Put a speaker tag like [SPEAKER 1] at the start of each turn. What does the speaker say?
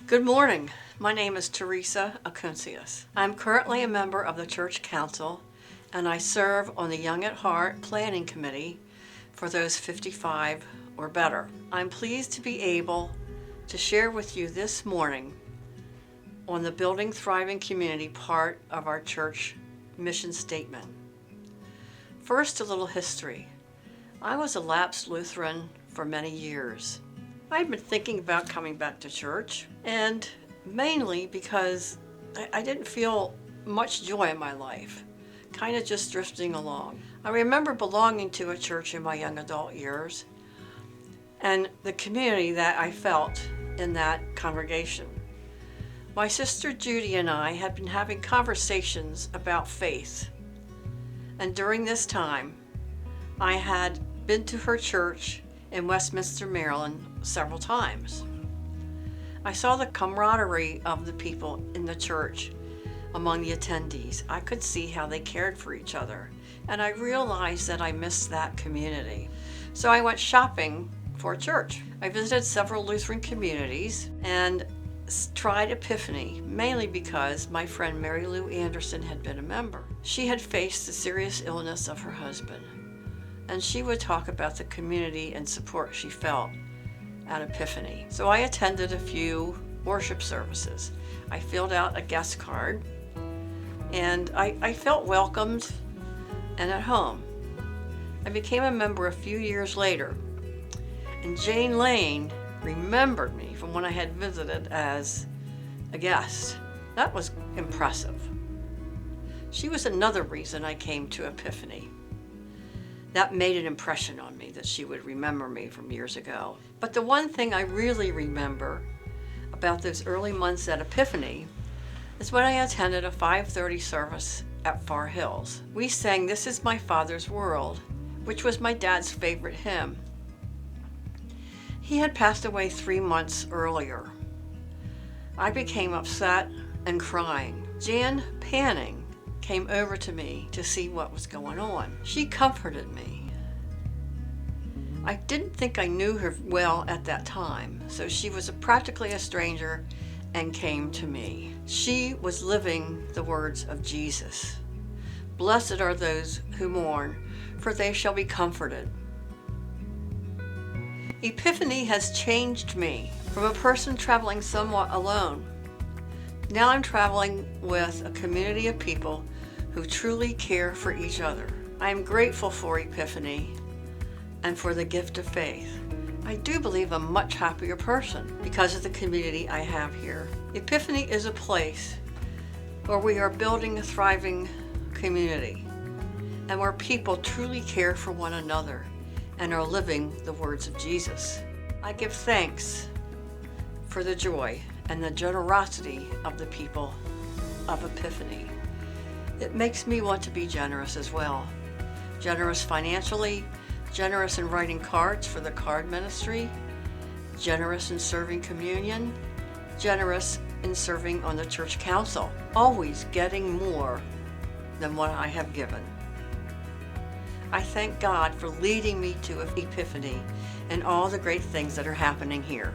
[SPEAKER 1] Good morning. My name is Teresa. I'm currently a member of the Church Council, and I serve on the Young at Heart Planning Committee for those 55 or better. I'm pleased to be able to share with you this morning on the Building Thriving Community part of our church mission statement. First, a little history. I was a lapsed Lutheran for many years. I'd been thinking about coming back to church, and mainly because I didn't feel much joy in my life, kind of just drifting along. I remember belonging to a church in my young adult years and the community that I felt in that congregation. My sister Judy and I had been having conversations about faith, and during this time I had been to her church in Westminster, Maryland several times. I saw the camaraderie of the people in the church among the attendees. I could see how they cared for each other, and I realized that I missed that community. So I went shopping for a church. I visited several Lutheran communities and tried Epiphany, mainly because my friend Mary Lou Anderson had been a member. She had faced the serious illness of her husband, and she would talk about the community and support she felt at Epiphany. So I attended a few worship services. I filled out a guest card, and I felt welcomed and at home. I became a member a few years later, and Jane Lane remembered me from when I had visited as a guest. That was impressive. She was another reason I came to Epiphany. That made an impression on me that she would remember me from years ago. But the one thing I really remember about those early months at Epiphany is when I attended a 5:30 service at Far Hills. We sang "This Is My Father's World," which was my dad's favorite hymn. He had passed away 3 months earlier. I became upset and crying. Jan Panning came over to me to see what was going on. She comforted me. I didn't think I knew her well at that time, so she was practically a stranger and came to me. She was living the words of Jesus. "Blessed are those who mourn, for they shall be comforted." Epiphany has changed me from a person traveling somewhat alone. Now I'm traveling with a community of people who truly care for each other. I am grateful for Epiphany and for the gift of faith. I do believe I'm a much happier person because of the community I have here. Epiphany is a place where we are building a thriving community and where people truly care for one another and are living the words of Jesus. I give thanks for the joy and the generosity of the people of Epiphany. It makes me want to be generous as well. Generous financially, generous in writing cards for the card ministry, generous in serving communion, generous in serving on the church council, always getting more than what I have given. I thank God for leading me to Epiphany and all the great things that are happening here.